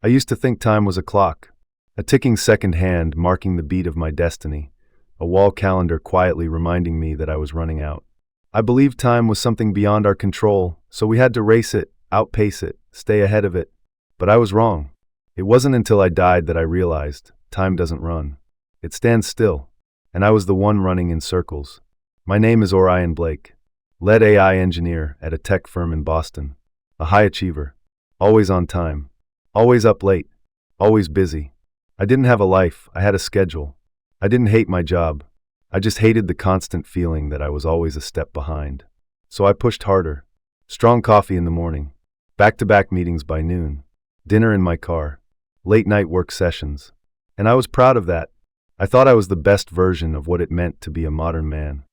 I used to think time was a clock, a ticking second hand marking the beat of my destiny, a wall calendar quietly reminding me that I was running out. I believed time was something beyond our control, so we had to race it, outpace it, stay ahead of it. But I was wrong. It wasn't until I died that I realized time doesn't run. It stands still, and I was the one running in circles. My name is Orion Blake, lead AI engineer at a tech firm in Boston, a high achiever, always on time, always up late, always busy. I didn't have a life, I had a schedule. I didn't hate my job. I just hated the constant feeling that I was always a step behind. So I pushed harder. Strong coffee in the morning, back-to-back meetings by noon, dinner in my car, late-night work sessions. And I was proud of that. I thought I was the best version of what it meant to be a modern man.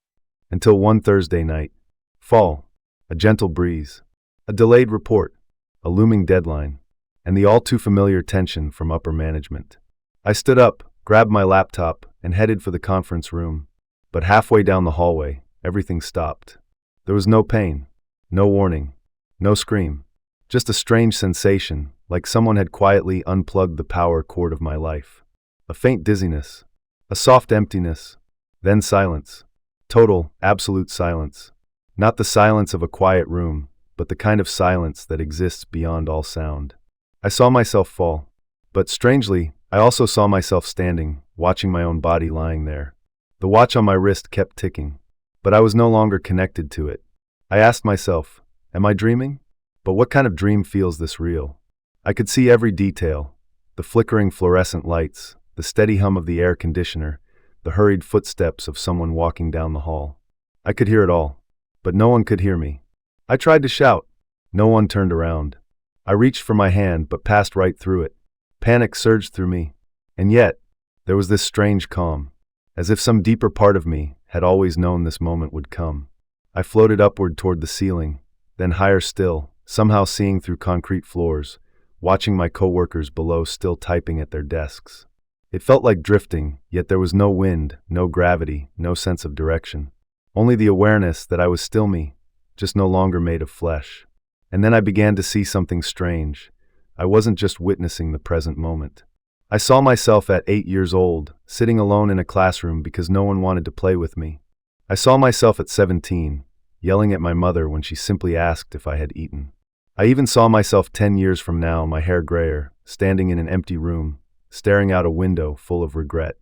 Until one Thursday night. Fall. A gentle breeze. A delayed report. A looming deadline. And the all-too-familiar tension from upper management. I stood up, grabbed my laptop, and headed for the conference room. But halfway down the hallway, everything stopped. There was no pain, no warning, no scream. Just a strange sensation, like someone had quietly unplugged the power cord of my life. A faint dizziness, a soft emptiness, then silence. Total, absolute silence. Not the silence of a quiet room, but the kind of silence that exists beyond all sound. I saw myself fall, but strangely, I also saw myself standing, watching my own body lying there. The watch on my wrist kept ticking, but I was no longer connected to it. I asked myself, am I dreaming? But what kind of dream feels this real? I could see every detail, the flickering fluorescent lights, the steady hum of the air conditioner, the hurried footsteps of someone walking down the hall. I could hear it all, but no one could hear me. I tried to shout. No one turned around. I reached for my hand but passed right through it. Panic surged through me, and yet, there was this strange calm, as if some deeper part of me had always known this moment would come. I floated upward toward the ceiling, then higher still, somehow seeing through concrete floors, watching my coworkers below still typing at their desks. It felt like drifting, yet there was no wind, no gravity, no sense of direction. Only the awareness that I was still me, just no longer made of flesh. And then I began to see something strange. I wasn't just witnessing the present moment. I saw myself at 8 years old, sitting alone in a classroom because no one wanted to play with me. I saw myself at 17, yelling at my mother when she simply asked if I had eaten. I even saw myself 10 years from now, my hair grayer, standing in an empty room, staring out a window full of regret.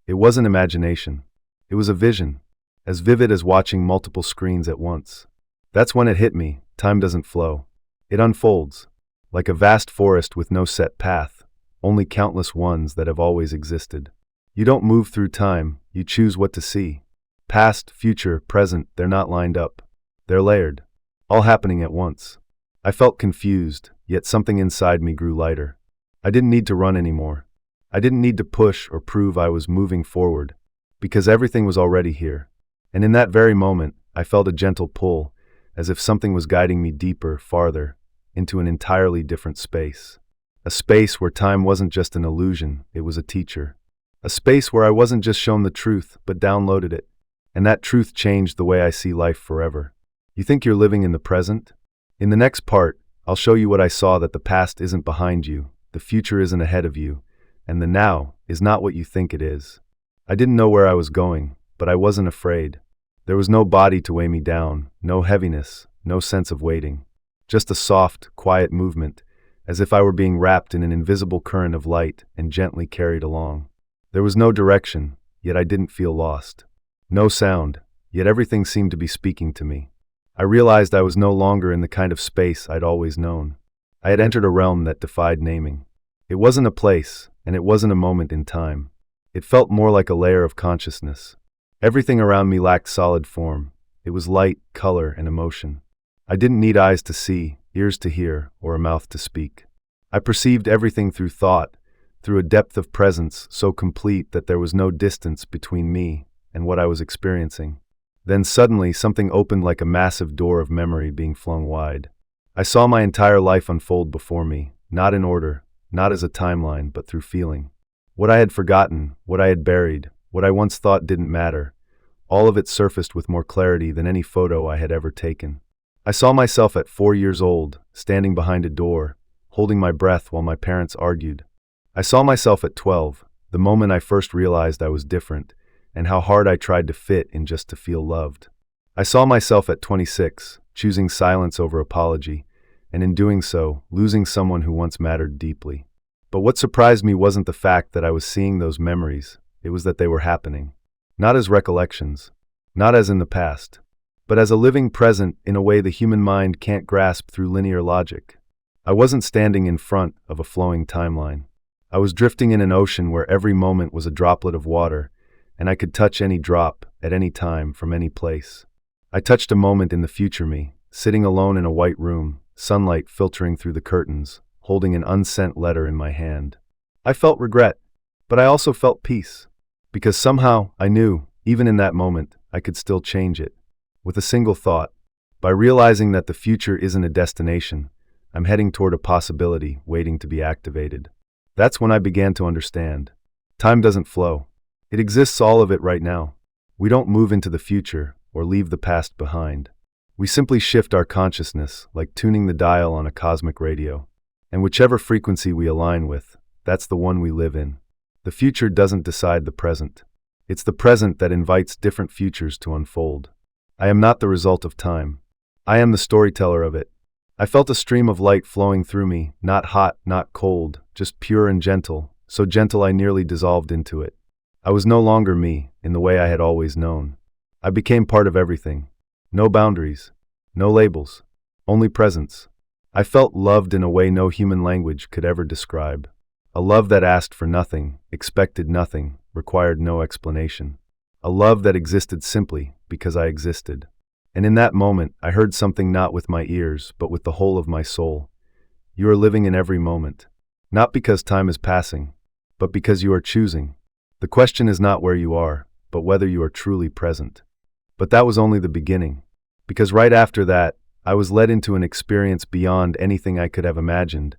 It wasn't imagination. It was a vision, as vivid as watching multiple screens at once. That's when it hit me. Time doesn't flow. It unfolds, like a vast forest with no set path, only countless ones that have always existed. You don't move through time, you choose what to see. Past, future, present, they're not lined up. They're layered, all happening at once. I felt confused, yet something inside me grew lighter. I didn't need to run anymore. I didn't need to push or prove I was moving forward, because everything was already here. And in that very moment, I felt a gentle pull, as if something was guiding me deeper, farther, into an entirely different space. A space where time wasn't just an illusion, it was a teacher. A space where I wasn't just shown the truth, but downloaded it. And that truth changed the way I see life forever. You think you're living in the present? In the next part, I'll show you what I saw, that the past isn't behind you, the future isn't ahead of you, and the now is not what you think it is. I didn't know where I was going, but I wasn't afraid. There was no body to weigh me down, no heaviness, no sense of waiting. Just a soft, quiet movement, as if I were being wrapped in an invisible current of light and gently carried along. There was no direction, yet I didn't feel lost. No sound, yet everything seemed to be speaking to me. I realized I was no longer in the kind of space I'd always known. I had entered a realm that defied naming. It wasn't a place, and it wasn't a moment in time. It felt more like a layer of consciousness. Everything around me lacked solid form. It was light, color, and emotion. I didn't need eyes to see, ears to hear, or a mouth to speak. I perceived everything through thought, through a depth of presence so complete that there was no distance between me and what I was experiencing. Then suddenly something opened, like a massive door of memory being flung wide. I saw my entire life unfold before me, not in order, not as a timeline, but through feeling. What I had forgotten, what I had buried, what I once thought didn't matter, all of it surfaced with more clarity than any photo I had ever taken. I saw myself at 4 years old, standing behind a door, holding my breath while my parents argued. I saw myself at 12, the moment I first realized I was different, and how hard I tried to fit in just to feel loved. I saw myself at 26, choosing silence over apology, and in doing so, losing someone who once mattered deeply. But what surprised me wasn't the fact that I was seeing those memories, it was that they were happening. Not as recollections, not as in the past, but as a living present in a way the human mind can't grasp through linear logic. I wasn't standing in front of a flowing timeline. I was drifting in an ocean where every moment was a droplet of water, and I could touch any drop, at any time, from any place. I touched a moment in the future me, sitting alone in a white room, sunlight filtering through the curtains, holding an unsent letter in my hand. I felt regret, but I also felt peace, because somehow I knew, even in that moment, I could still change it. With a single thought, by realizing that the future isn't a destination, I'm heading toward a possibility waiting to be activated. That's when I began to understand. Time doesn't flow. It exists, all of it, right now. We don't move into the future or leave the past behind. We simply shift our consciousness, like tuning the dial on a cosmic radio. And whichever frequency we align with, that's the one we live in. The future doesn't decide the present. It's the present that invites different futures to unfold. I am not the result of time. I am the storyteller of it. I felt a stream of light flowing through me, not hot, not cold, just pure and gentle, so gentle I nearly dissolved into it. I was no longer me, in the way I had always known. I became part of everything. No boundaries, no labels, only presence. I felt loved in a way no human language could ever describe. A love that asked for nothing, expected nothing, required no explanation. A love that existed simply because I existed. And in that moment, I heard something not with my ears, but with the whole of my soul. You are living in every moment. Not because time is passing, but because you are choosing. The question is not where you are, but whether you are truly present. But that was only the beginning. Because right after that, I was led into an experience beyond anything I could have imagined.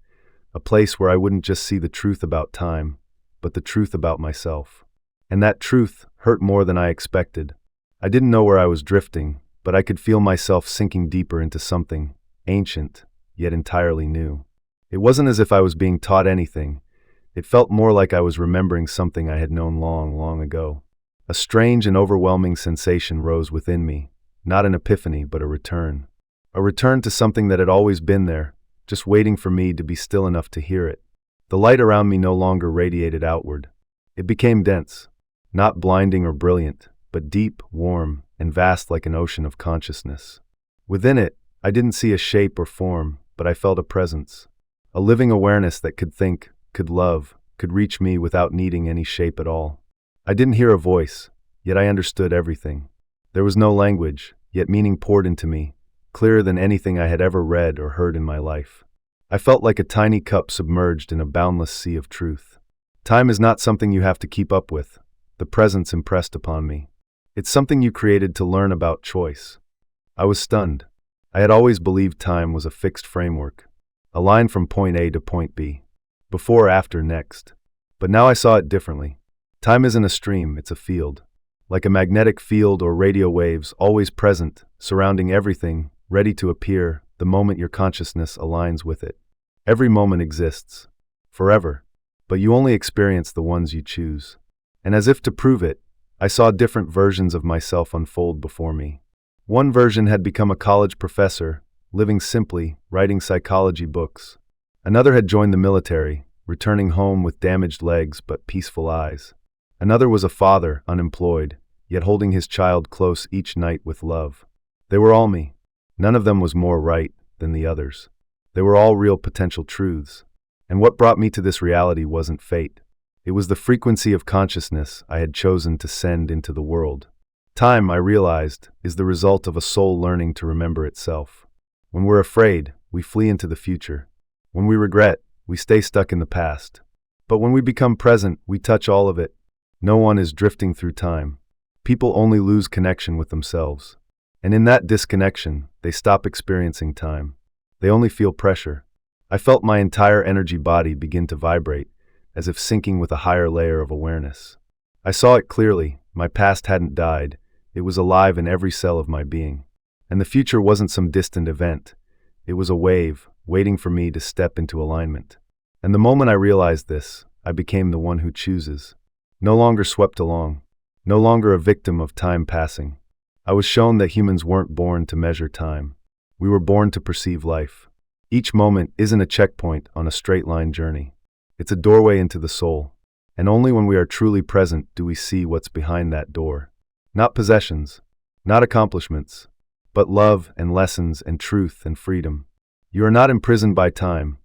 A place where I wouldn't just see the truth about time, but the truth about myself. And that truth hurt more than I expected. I didn't know where I was drifting, but I could feel myself sinking deeper into something ancient, yet entirely new. It wasn't as if I was being taught anything. It felt more like I was remembering something I had known long, long ago. A strange and overwhelming sensation rose within me, not an epiphany, but a return. A return to something that had always been there, just waiting for me to be still enough to hear it. The light around me no longer radiated outward. It became dense, not blinding or brilliant, but deep, warm, and vast like an ocean of consciousness. Within it, I didn't see a shape or form, but I felt a presence. A living awareness that could think, could love, could reach me without needing any shape at all. I didn't hear a voice, yet I understood everything. There was no language, yet meaning poured into me, clearer than anything I had ever read or heard in my life. I felt like a tiny cup submerged in a boundless sea of truth. Time is not something you have to keep up with. The presence impressed upon me. It's something you created to learn about choice. I was stunned. I had always believed time was a fixed framework, a line from point A to point B, before, after, next. But now I saw it differently. Time isn't a stream, it's a field. Like a magnetic field or radio waves, always present, surrounding everything, ready to appear the moment your consciousness aligns with it. Every moment exists, forever, but you only experience the ones you choose. And as if to prove it, I saw different versions of myself unfold before me. One version had become a college professor, living simply, writing psychology books. Another had joined the military, returning home with damaged legs but peaceful eyes. Another was a father, unemployed, yet holding his child close each night with love. They were all me. None of them was more right than the others. They were all real potential truths. And what brought me to this reality wasn't fate. It was the frequency of consciousness I had chosen to send into the world. Time, I realized, is the result of a soul learning to remember itself. When we're afraid, we flee into the future. When we regret, we stay stuck in the past. But when we become present, we touch all of it. No one is drifting through time. People only lose connection with themselves. And in that disconnection, they stop experiencing time. They only feel pressure. I felt my entire energy body begin to vibrate, as if syncing with a higher layer of awareness. I saw it clearly. My past hadn't died. It was alive in every cell of my being. And the future wasn't some distant event. It was a wave, waiting for me to step into alignment. And the moment I realized this, I became the one who chooses. No longer swept along. No longer a victim of time passing. I was shown that humans weren't born to measure time. We were born to perceive life. Each moment isn't a checkpoint on a straight-line journey. It's a doorway into the soul. And only when we are truly present do we see what's behind that door. Not possessions, not accomplishments, but love and lessons and truth and freedom. You are not imprisoned by time,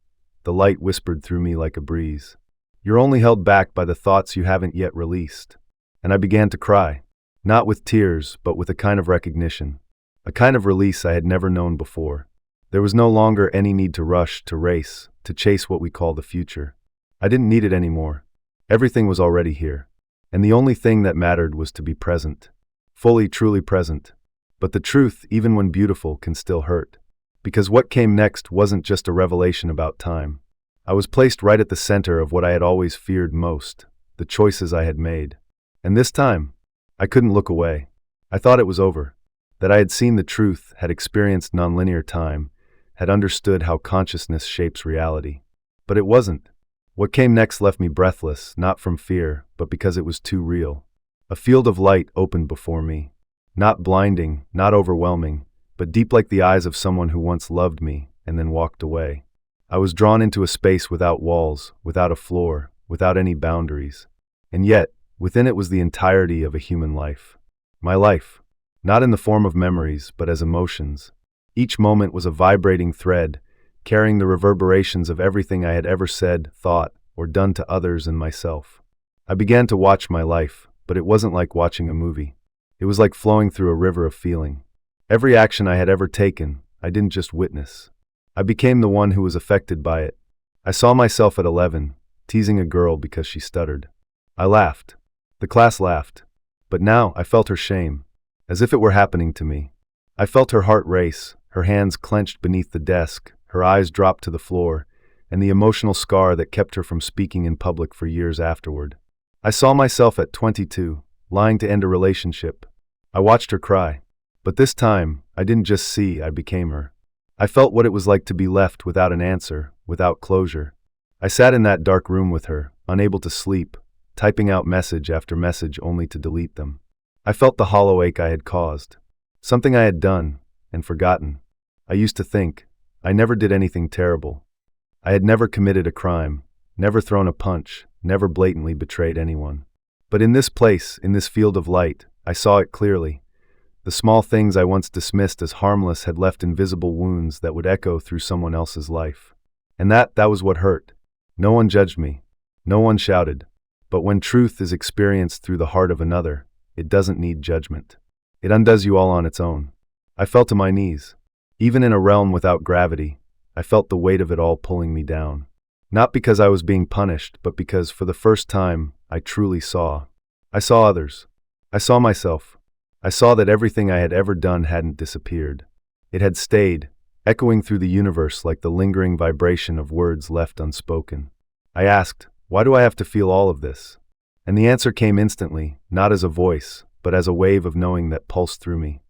the light whispered through me like a breeze. You're only held back by the thoughts you haven't yet released. And I began to cry, not with tears, but with a kind of recognition, a kind of release I had never known before. There was no longer any need to rush, to race, to chase what we call the future. I didn't need it anymore. Everything was already here. And the only thing that mattered was to be present. Fully, truly present. But the truth, even when beautiful, can still hurt. Because what came next wasn't just a revelation about time. I was placed right at the center of what I had always feared most, the choices I had made. And this time, I couldn't look away. I thought it was over. That I had seen the truth, had experienced nonlinear time, had understood how consciousness shapes reality. But it wasn't. What came next left me breathless, not from fear, but because it was too real. A field of light opened before me. Not blinding, not overwhelming, but deep like the eyes of someone who once loved me and then walked away. I was drawn into a space without walls, without a floor, without any boundaries. And yet, within it was the entirety of a human life. My life, not in the form of memories, but as emotions. Each moment was a vibrating thread, carrying the reverberations of everything I had ever said, thought, or done to others and myself. I began to watch my life, but it wasn't like watching a movie. It was like flowing through a river of feeling. Every action I had ever taken, I didn't just witness. I became the one who was affected by it. I saw myself at 11, teasing a girl because she stuttered. I laughed. The class laughed. But now I felt her shame, as if it were happening to me. I felt her heart race, her hands clenched beneath the desk, her eyes dropped to the floor, and the emotional scar that kept her from speaking in public for years afterward. I saw myself at 22, lying to end a relationship. I watched her cry. But this time, I didn't just see, I became her. I felt what it was like to be left without an answer, without closure. I sat in that dark room with her, unable to sleep, typing out message after message only to delete them. I felt the hollow ache I had caused. Something I had done, and forgotten. I used to think, I never did anything terrible. I had never committed a crime, never thrown a punch, never blatantly betrayed anyone. But in this place, in this field of light, I saw it clearly. The small things I once dismissed as harmless had left invisible wounds that would echo through someone else's life. And that was what hurt. No one judged me. No one shouted. But when truth is experienced through the heart of another, it doesn't need judgment. It undoes you all on its own. I fell to my knees. Even in a realm without gravity, I felt the weight of it all pulling me down. Not because I was being punished, but because, for the first time, I truly saw. I saw others. I saw myself. I saw that everything I had ever done hadn't disappeared. It had stayed, echoing through the universe like the lingering vibration of words left unspoken. I asked, why do I have to feel all of this? And the answer came instantly, not as a voice, but as a wave of knowing that pulsed through me.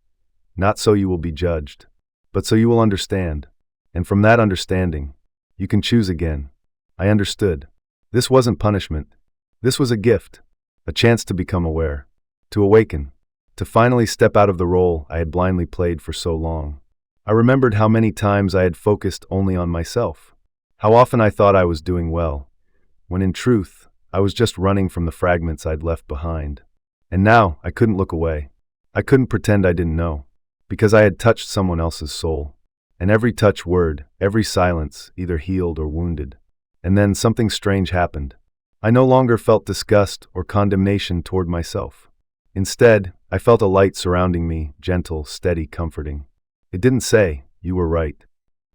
Not so you will be judged, but so you will understand. And from that understanding, you can choose again. I understood. This wasn't punishment. This was a gift, a chance to become aware, to awaken, to finally step out of the role I had blindly played for so long. I remembered how many times I had focused only on myself, how often I thought I was doing well, when in truth, I was just running from the fragments I'd left behind. And now, I couldn't look away. I couldn't pretend I didn't know, because I had touched someone else's soul. And every touch word, every silence, either healed or wounded. And then something strange happened. I no longer felt disgust or condemnation toward myself. Instead, I felt a light surrounding me, gentle, steady, comforting. It didn't say, you were right.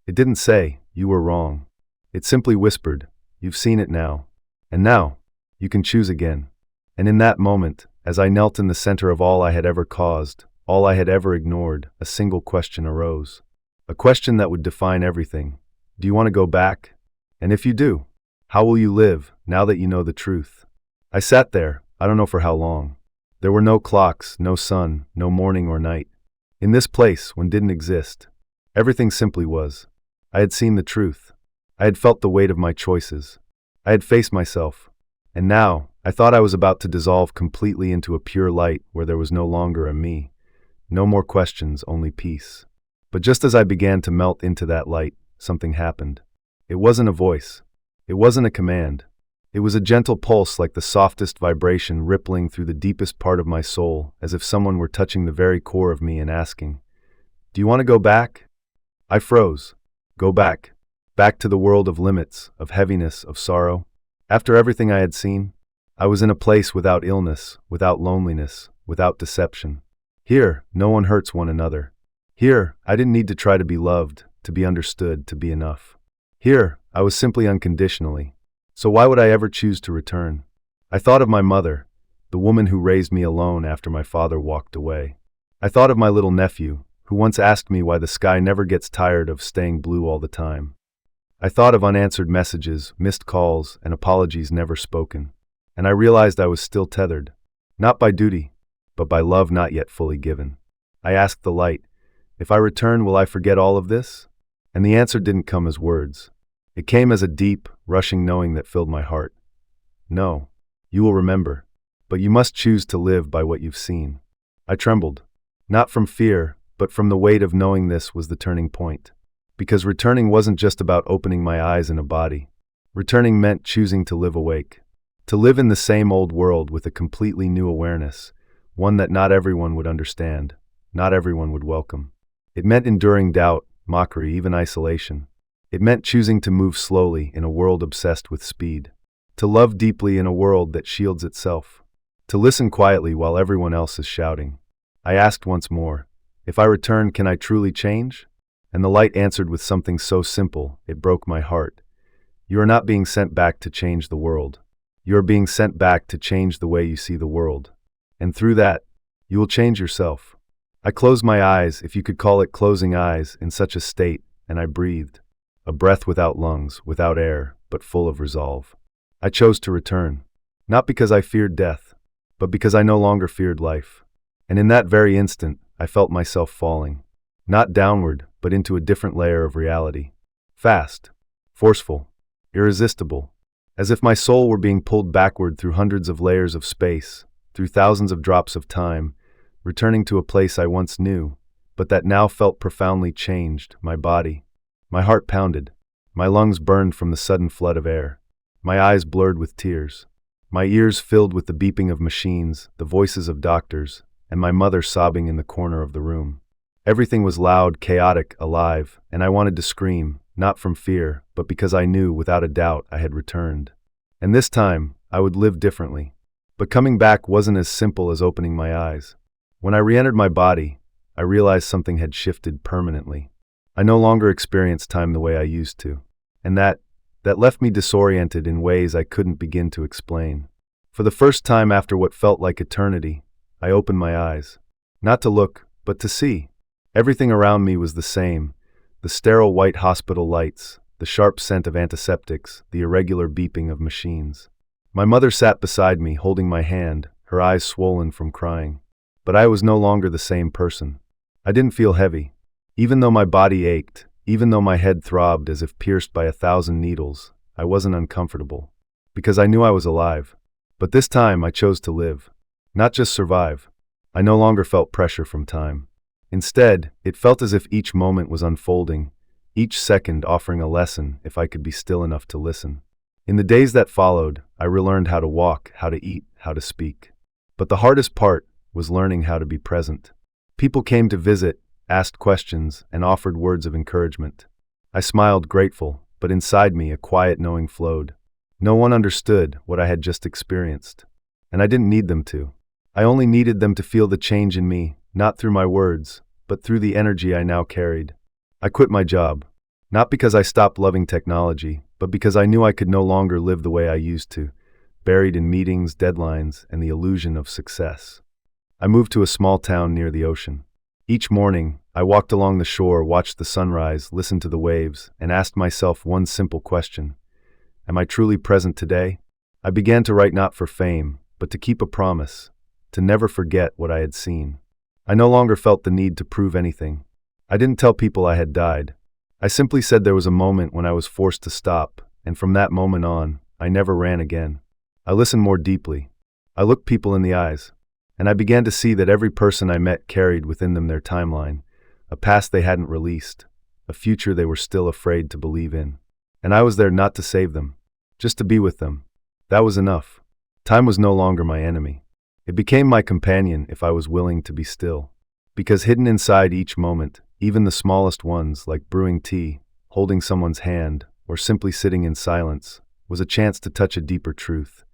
It didn't say, you were wrong. It simply whispered, you've seen it now. And now, you can choose again. And in that moment, as I knelt in the center of all I had ever caused, all I had ever ignored, a single question arose. A question that would define everything. Do you want to go back? And if you do, how will you live, now that you know the truth? I sat there, I don't know for how long. There were no clocks, no sun, no morning or night. In this place, when didn't exist, everything simply was. I had seen the truth. I had felt the weight of my choices. I had faced myself. And now, I thought I was about to dissolve completely into a pure light where there was no longer a me. No more questions, only peace. But just as I began to melt into that light, something happened. It wasn't a voice. It wasn't a command. It was a gentle pulse like the softest vibration rippling through the deepest part of my soul, as if someone were touching the very core of me and asking, "Do you want to go back?" I froze. Go back. Back to the world of limits, of heaviness, of sorrow. After everything I had seen, I was in a place without illness, without loneliness, without deception. Here, no one hurts one another. Here, I didn't need to try to be loved, to be understood, to be enough. Here, I was simply unconditionally. So why would I ever choose to return? I thought of my mother, the woman who raised me alone after my father walked away. I thought of my little nephew, who once asked me why the sky never gets tired of staying blue all the time. I thought of unanswered messages, missed calls, and apologies never spoken. And I realized I was still tethered, not by duty, but by love not yet fully given. I asked the light, "If I return, will I forget all of this?" And the answer didn't come as words. It came as a deep, rushing knowing that filled my heart. "No, you will remember, but you must choose to live by what you've seen." I trembled, not from fear, but from the weight of knowing this was the turning point. Because returning wasn't just about opening my eyes in a body. Returning meant choosing to live awake. To live in the same old world with a completely new awareness, one that not everyone would understand, not everyone would welcome. It meant enduring doubt, mockery, even isolation. It meant choosing to move slowly in a world obsessed with speed. To love deeply in a world that shields itself. To listen quietly while everyone else is shouting. I asked once more, "If I return, can I truly change?" And the light answered with something so simple, it broke my heart. "You are not being sent back to change the world. You are being sent back to change the way you see the world. And through that, you will change yourself." I closed my eyes, if you could call it closing eyes, in such a state, and I breathed. A breath without lungs, without air, but full of resolve. I chose to return. Not because I feared death, but because I no longer feared life. And in that very instant, I felt myself falling. Not downward, but into a different layer of reality. Fast, forceful, irresistible. As if my soul were being pulled backward through hundreds of layers of space, through thousands of drops of time, returning to a place I once knew, but that now felt profoundly changed, my body. My heart pounded. My lungs burned from the sudden flood of air. My eyes blurred with tears. My ears filled with the beeping of machines, the voices of doctors, and my mother sobbing in the corner of the room. Everything was loud, chaotic, alive, and I wanted to scream, not from fear, but because I knew, without a doubt, I had returned. And this time, I would live differently. But coming back wasn't as simple as opening my eyes. When I re-entered my body, I realized something had shifted permanently. I no longer experienced time the way I used to. And that left me disoriented in ways I couldn't begin to explain. For the first time after what felt like eternity, I opened my eyes. Not to look, but to see. Everything around me was the same. The sterile white hospital lights, the sharp scent of antiseptics, the irregular beeping of machines. My mother sat beside me, holding my hand, her eyes swollen from crying. But I was no longer the same person. I didn't feel heavy. Even though my body ached, even though my head throbbed as if pierced by 1,000 needles, I wasn't uncomfortable. Because I knew I was alive. But this time I chose to live. Not just survive. I no longer felt pressure from time. Instead, it felt as if each moment was unfolding, each second offering a lesson if I could be still enough to listen. In the days that followed, I relearned how to walk, how to eat, how to speak. But the hardest part was learning how to be present. People came to visit, asked questions, and offered words of encouragement. I smiled, grateful, but inside me a quiet knowing flowed. No one understood what I had just experienced. And I didn't need them to. I only needed them to feel the change in me, not through my words, but through the energy I now carried. I quit my job. Not because I stopped loving technology, but because I knew I could no longer live the way I used to, buried in meetings, deadlines, and the illusion of success. I moved to a small town near the ocean. Each morning, I walked along the shore, watched the sunrise, listened to the waves, and asked myself one simple question. Am I truly present today? I began to write not for fame, but to keep a promise, to never forget what I had seen. I no longer felt the need to prove anything. I didn't tell people I had died. I simply said there was a moment when I was forced to stop, and from that moment on, I never ran again. I listened more deeply. I looked people in the eyes, and I began to see that every person I met carried within them their timeline, a past they hadn't released, a future they were still afraid to believe in. And I was there not to save them, just to be with them. That was enough. Time was no longer my enemy. It became my companion if I was willing to be still. Because hidden inside each moment, even the smallest ones like brewing tea, holding someone's hand, or simply sitting in silence, was a chance to touch a deeper truth.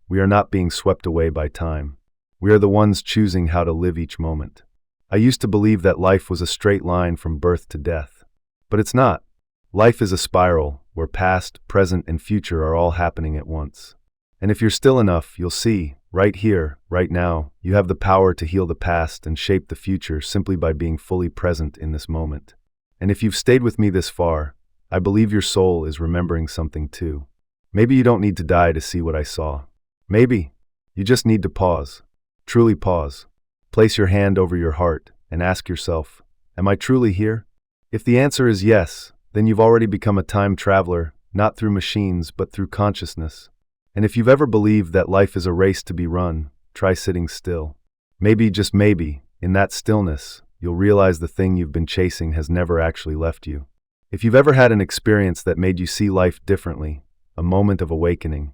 We are not being swept away by time. We are the ones choosing how to live each moment. I used to believe that life was a straight line from birth to death. But it's not. Life is a spiral, where past, present, and future are all happening at once. And if you're still enough, you'll see, right here, right now, you have the power to heal the past and shape the future simply by being fully present in this moment. And if you've stayed with me this far, I believe your soul is remembering something too. Maybe you don't need to die to see what I saw. Maybe you just need to pause. Truly pause. Place your hand over your heart and ask yourself, am I truly here? If the answer is yes, then you've already become a time traveler, not through machines but through consciousness. And if you've ever believed that life is a race to be run, try sitting still. Maybe, just maybe, in that stillness, you'll realize the thing you've been chasing has never actually left you. If you've ever had an experience that made you see life differently, a moment of awakening,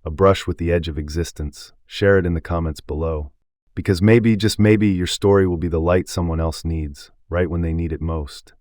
a brush with the edge of existence, share it in the comments below. Because maybe, just maybe, your story will be the light someone else needs, right when they need it most.